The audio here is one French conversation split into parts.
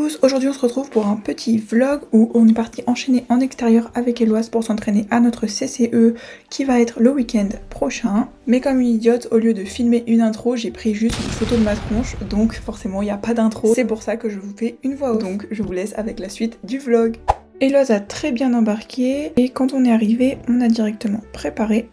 tous, aujourd'hui on se retrouve pour un petit vlog où on est parti enchaîner en extérieur avec Héloïse pour s'entraîner à notre CCE qui va être le week-end prochain. Mais comme une idiote, au lieu de filmer une intro, j'ai pris juste une photo de ma tronche, donc forcément il n'y a pas d'intro. C'est pour ça que je vous fais une voix off. Donc je vous laisse avec la suite du vlog. Héloïse a très bien embarqué et quand on est arrivé, on a directement préparé.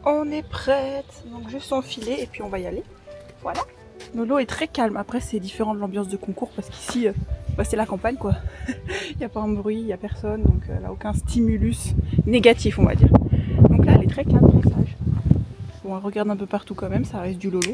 On est prête, donc juste s'enfiler et puis on va y aller. Voilà. L'eau est très calme, après c'est différent de l'ambiance de concours parce qu'ici c'est la campagne quoi. Il n'y a pas un bruit, il n'y a personne, donc elle n'a aucun stimulus négatif on va dire. Donc là elle est très calme, très sage. Bon elle regarde un peu partout quand même, ça reste du lolo.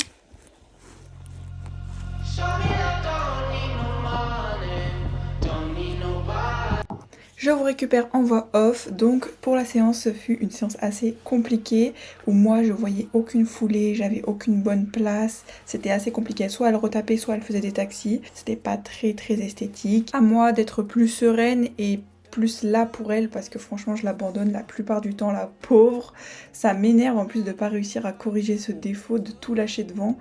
Je vous récupère en voix off, donc pour la séance, ce fut une séance assez compliquée où moi je voyais aucune foulée, j'avais aucune bonne place, c'était assez compliqué, soit elle retapait, soit elle faisait des taxis, c'était pas très esthétique. À moi d'être plus sereine et plus là pour elle parce que franchement je l'abandonne la plupart du temps, la pauvre. Ça m'énerve en plus de pas réussir à corriger ce défaut de tout lâcher devant.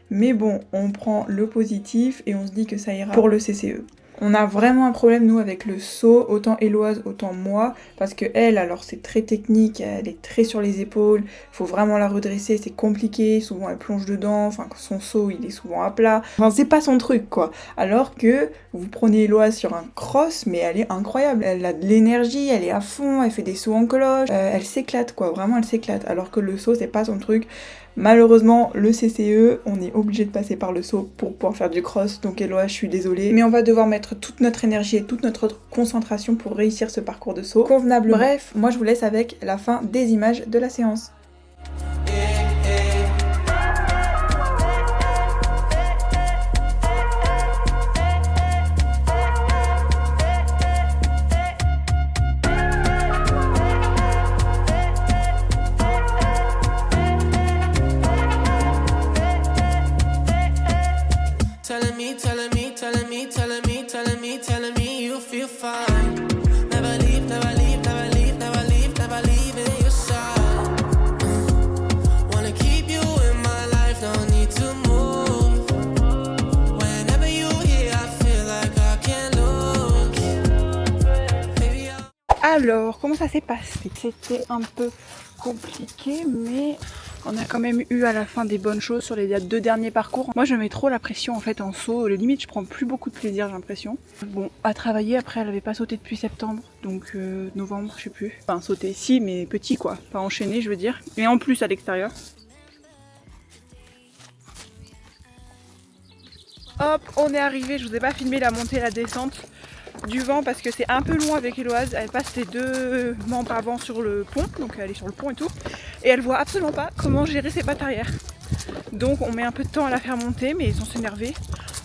Mais bon, on prend le positif et on se dit que ça ira pour le CCE. On a vraiment un problème nous avec le saut, autant Héloïse, autant moi, parce que elle, alors c'est très technique, elle est très sur les épaules, faut vraiment la redresser, c'est compliqué, souvent elle plonge dedans, enfin son saut il est souvent à plat, enfin c'est pas son truc quoi. Alors que vous prenez Héloïse sur un cross, mais elle est incroyable, elle a de l'énergie, elle est à fond, elle fait des sauts en cloche, elle s'éclate quoi, vraiment elle s'éclate, alors que le saut c'est pas son truc. Malheureusement, le CCE, on est obligé de passer par le saut pour pouvoir faire du cross, donc Héloïse, je suis désolée. Mais on va devoir mettre toute notre énergie et toute notre concentration pour réussir ce parcours de saut convenablement. Bref, moi je vous laisse avec la fin des images de la séance. Telling me you feel fine. Never leave, never leave, never leave, never leave, never leave in your side. Wanna keep you in my life, don't need to move. Whenever you here, I feel like I can't lose. Baby, Alors, comment ça s'est passé? C'était un peu compliqué, mais on a quand même eu à la fin des bonnes choses sur les 2 derniers parcours. Moi je mets trop la pression en fait en saut, limite je prends plus beaucoup de plaisir j'ai l'impression. Bon, à travailler, après elle avait pas sauté depuis septembre, donc novembre je sais plus. Enfin sauter si mais petit quoi, pas enchaîné je veux dire. Et en plus à l'extérieur. Hop, on est arrivé, je vous ai pas filmé la montée et la descente du vent parce que c'est un peu long avec Héloïse, elle passe ses 2 membres avant sur le pont, donc elle est sur le pont et tout, et elle voit absolument pas comment gérer ses pattes arrière. Donc on met un peu de temps à la faire monter, mais sans s'énerver.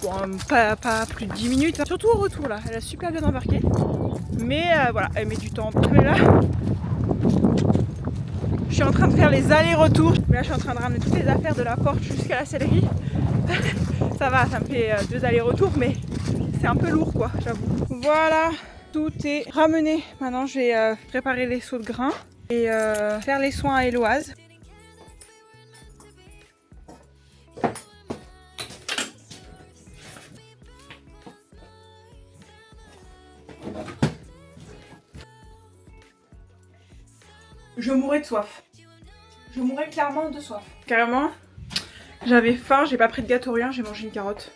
Bon, pas plus de 10 minutes, surtout au retour là, elle a super bien embarqué, mais voilà, elle met du temps. Mais là, je suis en train de faire les allers-retours, mais là je suis en train de ramener toutes les affaires de la porte jusqu'à la sellerie. Ça va, ça me fait 2 allers-retours, mais c'est un peu lourd quoi, j'avoue. Voilà, tout est ramené. Maintenant je vais préparer les seaux de grains et faire les soins à Héloïse. Je mourrais de soif. Je mourrais clairement de soif. Carrément, j'avais faim, j'ai pas pris de gâteau rien, j'ai mangé une carotte.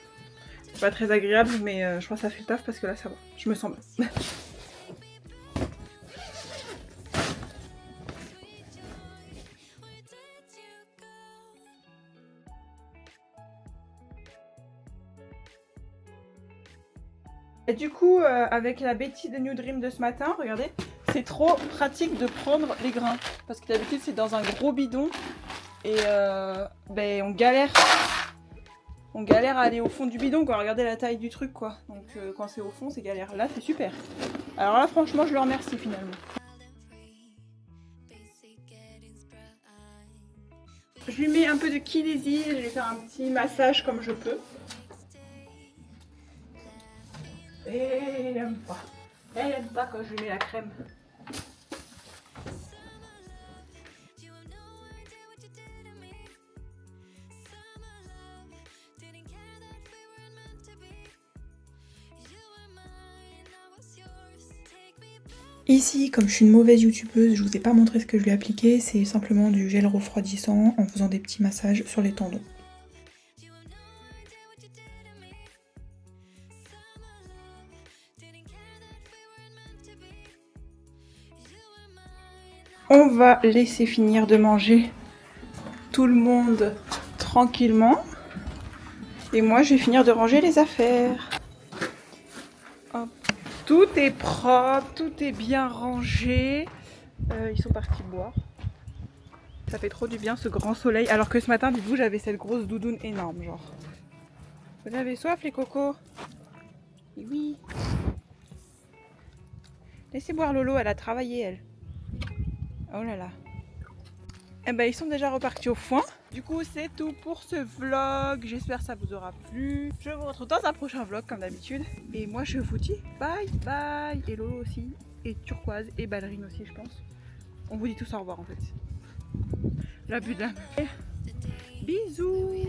C'est pas très agréable, mais je crois que ça fait le taf parce que là ça va, je me sens bien. Et du coup, avec la bêtise de New Dream de ce matin, regardez, c'est trop pratique de prendre les grains. Parce que d'habitude c'est dans un gros bidon et on galère on galère à aller au fond du bidon quoi, regardez la taille du truc quoi. Donc quand c'est au fond c'est galère. Là c'est super. Alors là franchement je le remercie finalement. Je lui mets un peu de Kinesi, je vais faire un petit massage comme je peux. Et elle aime pas. Elle aime pas quand je lui mets la crème. Ici, comme je suis une mauvaise youtubeuse, je vous ai pas montré ce que je lui ai appliqué, c'est simplement du gel refroidissant en faisant des petits massages sur les tendons. On va laisser finir de manger tout le monde tranquillement. Et moi, je vais finir de ranger les affaires. Hop. Tout est propre, tout est bien rangé. Ils sont partis boire. Ça fait trop du bien ce grand soleil. Alors que ce matin, dites-vous, j'avais cette grosse doudoune énorme, genre. Vous avez soif, les cocos? Et oui. Laissez boire Lolo, elle a travaillé, elle. Oh là là. Eh ben, ils sont déjà repartis au foin. Du coup, c'est tout pour ce vlog. J'espère que ça vous aura plu. Je vous retrouve dans un prochain vlog, comme d'habitude. Et moi, je vous dis bye bye. Et Lolo aussi. Et Turquoise. Et Ballerine aussi, je pense. On vous dit tous au revoir, en fait. La bulle de la... Bisous.